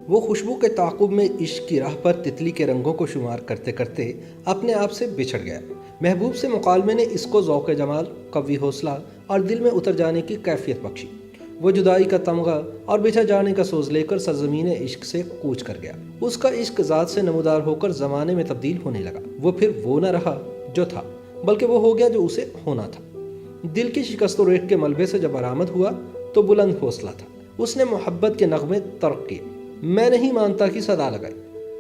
وہ خوشبو کے تعاقب میں عشق کی راہ پر تتلی کے رنگوں کو شمار کرتے کرتے اپنے آپ سے بچھڑ گیا۔ محبوب سے مکالمے نے اس کو ذوق جمال، قوی حوصلہ اور دل میں اتر جانے کی کیفیت بخشی۔ وہ جدائی کا تمغہ اور بچھڑ جانے کا سوز لے کر سرزمین عشق سے کوچ کر گیا۔ اس کا عشق ذات سے نمودار ہو کر زمانے میں تبدیل ہونے لگا۔ وہ پھر وہ نہ رہا جو تھا، بلکہ وہ ہو گیا جو اسے ہونا تھا۔ دل کی شکست و ریٹ کے ملبے سے جب برآمد ہوا تو بلند حوصلہ تھا۔ اس نے محبت کے نغمے ترک کیے، میں نہیں مانتا کی صدا لگائی،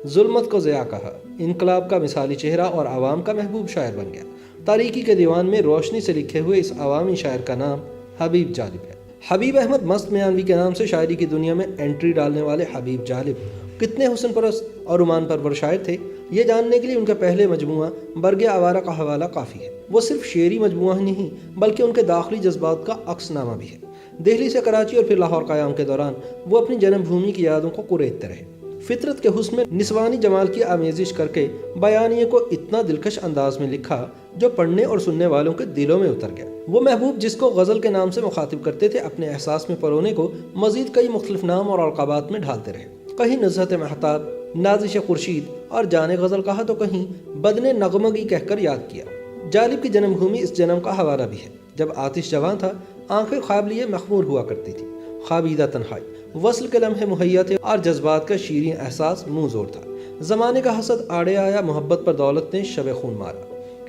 ظلمت کو ضیاء کہا، انقلاب کا مثالی چہرہ اور عوام کا محبوب شاعر بن گیا۔ تاریکی کے دیوان میں روشنی سے لکھے ہوئے اس عوامی شاعر کا نام حبیب جالب ہے۔ حبیب احمد مست میانوی کے نام سے شاعری کی دنیا میں انٹری ڈالنے والے حبیب جالب کتنے حسن پرست اور رومان پرور شاعر تھے، یہ جاننے کے لیے ان کا پہلے مجموعہ برگ آوارہ کا حوالہ کافی ہے۔ وہ صرف شعری مجموعہ ہی نہیں بلکہ ان کے داخلی جذبات کا عکس نامہ بھی ہے۔ دہلی سے کراچی اور پھر لاہور قیام کے دوران وہ اپنی جنم بھومی کی یادوں کو کریدتے رہے۔ فطرت کے حسن میں نسوانی جمال کی آمیزش کر کے بیانیے کو اتنا دلکش انداز میں لکھا جو پڑھنے اور سننے والوں کے دلوں میں اتر گیا۔ وہ محبوب جس کو غزل کے نام سے مخاطب کرتے تھے، اپنے احساس میں پرونے کو مزید کئی مختلف نام اور القابات میں ڈھالتے رہے۔ کہیں نزہت مہتاب، نازش خورشید اور جان غزل کہا تو کہیں بدن نغمگی کہہ کر یاد کیا۔ جالب کی جنم بھومی اس جنم کا حوالہ بھی ہے۔ جب آتش جوان تھا، آنکھیں خواب لیے مخمور ہوا کرتی تھی، خوابیدہ تنہائی، وصل کے لمحے مہیا تھے اور جذبات کا شیریں احساس منہ زور تھا۔ زمانے کا حسد آڑے آیا، محبت پر دولت نے شب خون مارا۔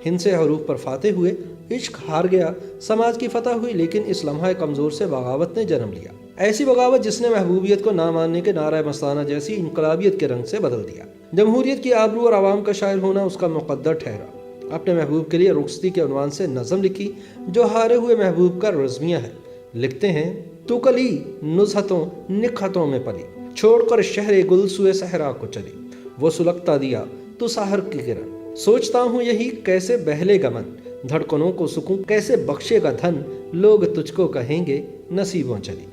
ہند سے حروف پر فاتح ہوئے، عشق ہار گیا، سماج کی فتح ہوئی، لیکن اس لمحہ کمزور سے بغاوت نے جنم لیا۔ ایسی بغاوت جس نے محبوبیت کو نہ ماننے کے نعرہ مستانہ جیسی انقلابیت کے رنگ سے بدل دیا۔ جمہوریت کی آبرو اور عوام کا شاعر ہونا اس کا مقدر ٹھہرا۔ اپنے محبوب کے لیے رخصتی کے عنوان سے نظم لکھی جو ہارے ہوئے محبوب کا رزمیہ ہے۔ لکھتے ہیں، تو کلی نزہتوں نکہتوں میں پلی، چھوڑ کر شہر گل سوئے صحرا کو چلی، وہ سلگتا دیا تو سحر کی کرن، سوچتا ہوں یہی کیسے بہلے گا من، دھڑکنوں کو سکون کیسے بخشے گا دھن، لوگ تجھ کو کہیں گے نصیبوں چلی۔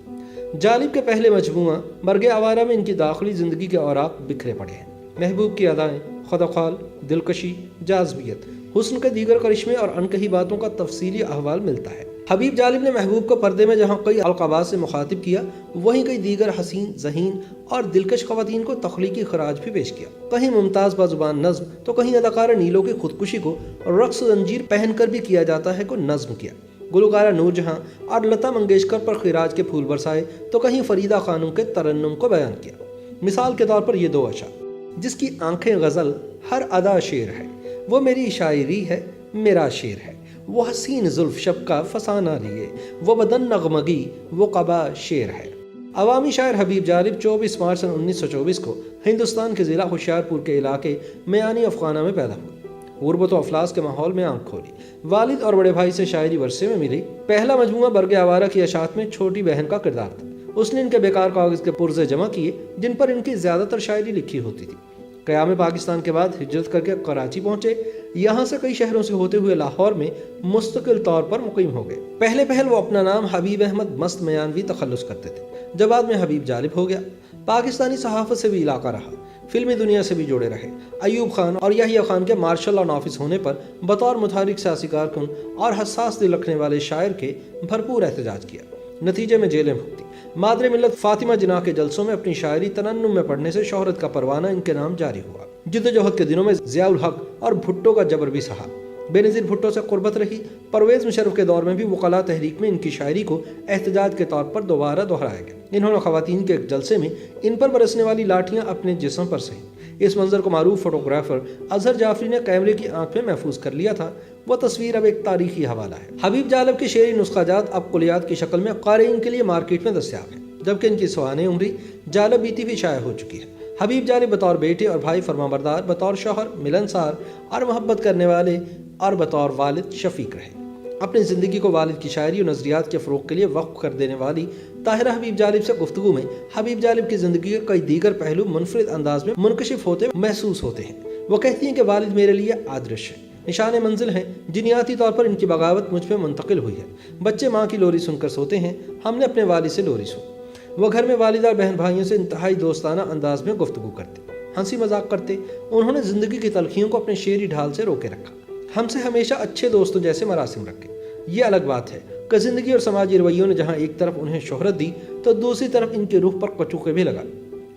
جالب کے پہلے مجموعہ برگ آوارہ میں ان کی داخلی زندگی کے اوراق بکھرے پڑے ہیں۔ محبوب کی ادائیں، خدوخال، دلکشی، جاذبیت، حسن کے دیگر کرشمے اور انکہی باتوں کا تفصیلی احوال ملتا ہے۔ حبیب جالب نے محبوب کو پردے میں جہاں کئی القابات سے مخاطب کیا، وہیں کئی دیگر حسین، ذہین اور دلکش خواتین کو تخلیقی خراج بھی پیش کیا۔ کہیں ممتاز بازبان نظم تو کہیں اداکارہ نیلو کی خودکشی کو رقص زنجیر پہن کر بھی کیا جاتا ہے کو نظم کیا۔ گلوکارہ نور جہاں اور لتا منگیشکر پر خراج کے پھول برسائے تو کہیں فریدہ خانم کے ترنم کو بیان کیا۔ مثال کے طور پر یہ دو اشعار، جس کی آنکھیں غزل، ہر ادا شعر ہے، وہ میری شاعری ہے، میرا شعر ہے، وہ حسین زلف شب کا فسانہ لیے، وہ بدن نغمگی، وہ قبا شعر ہے۔ عوامی شاعر حبیب جالب 24 مارچ سن 1924 کو ہندوستان کے ضلع ہوشیارپور کے علاقے میانی افغانہ میں پیدا ہوئے۔ غربت و افلاس کے ماحول میں آنکھ کھولی، والد اور بڑے بھائی سے شاعری ورثے میں ملی۔ پہلا مجموعہ برگ آوارہ کی اشاعت میں چھوٹی بہن کا کردار تھا۔ اس نے ان کے بیکار کاغذ کے پرزے جمع کیے جن پر ان کی زیادہ تر شاعری لکھی ہوتی تھی۔ قیام پاکستان کے بعد ہجرت کر کے کراچی پہنچے، یہاں سے کئی شہروں سے ہوتے ہوئے لاہور میں مستقل طور پر مقیم ہو گئے۔ پہلے وہ اپنا نام حبیب احمد مست میانوی تخلص کرتے تھے، جب بعد میں حبیب جالب ہو گیا۔ پاکستانی صحافت سے بھی علاقہ رہا، فلمی دنیا سے بھی جڑے رہے۔ ایوب خان اور یحییٰ خان کے مارشل لاء نافذ ہونے پر بطور متحرک سیاسی کارکن اور حساس دل رکھنے والے شاعر کے بھرپور احتجاج کیا، نتیجے میں جیلیں بھگتی۔ مادر ملت فاطمہ جناح کے جلسوں میں اپنی شاعری ترنم میں پڑھنے سے شہرت کا پروانہ ان کے نام جاری ہوا۔ جدوجہد کے دنوں میں ضیاء الحق اور بھٹو کا جبر بھی سہا، بے نظیر بھٹو سے قربت رہی۔ پرویز مشرف کے دور میں بھی وکلاء تحریک میں ان کی شاعری کو احتجاج کے طور پر دوبارہ دہرایا گیا۔ انہوں نے خواتین کے ایک جلسے میں ان پر برسنے والی لاٹھیاں اپنے جسم پر سہیں۔ اس منظر کو معروف فوٹوگرافر اظہر جعفری نے کیمرے کی آنکھ میں محفوظ کر لیا تھا۔ وہ تصویر اب ایک تاریخی حوالہ ہے۔ حبیب جالب کی شعری نسخہ جات اب کلیات کی شکل میں قارئین کے لیے مارکیٹ میں دستیاب ہے، جبکہ ان کی سوانح عمری جالب بیتی بھی شائع ہو چکی ہے۔ حبیب جالب بطور بیٹے اور بھائی فرمانبردار، بطور شوہر ملنسار اور محبت کرنے والے، اور بطور والد شفیق رہے۔ اپنی زندگی کو والد کی شاعری اور نظریات کے فروغ کے لیے وقف کر دینے والی طاہرہ حبیب جالب سے گفتگو میں حبیب جالب کی زندگی کے کئی دیگر پہلو منفرد انداز میں منکشف ہوتے محسوس ہوتے ہیں۔ وہ کہتی ہیں کہ والد میرے لیے آدرش ہے، نشان منزل ہیں، جنیاتی طور پر ان کی بغاوت مجھ پہ منتقل ہوئی ہے۔ بچے ماں کی لوری سن کر سوتے ہیں، ہم نے اپنے والد سے لوری سنی۔ وہ گھر میں والدہ اور بہن بھائیوں سے انتہائی دوستانہ انداز میں گفتگو کرتے، ہنسی مذاق کرتے۔ انہوں نے زندگی کی تلخیوں کو اپنے شعری ڈھال سے روکے رکھا، ہم سے ہمیشہ اچھے دوستوں جیسے مراسم رکھے۔ یہ الگ بات ہے کہ زندگی اور سماجی رویوں نے جہاں ایک طرف انہیں شہرت دی تو دوسری طرف ان کے روح پر کچوکے بھی لگا۔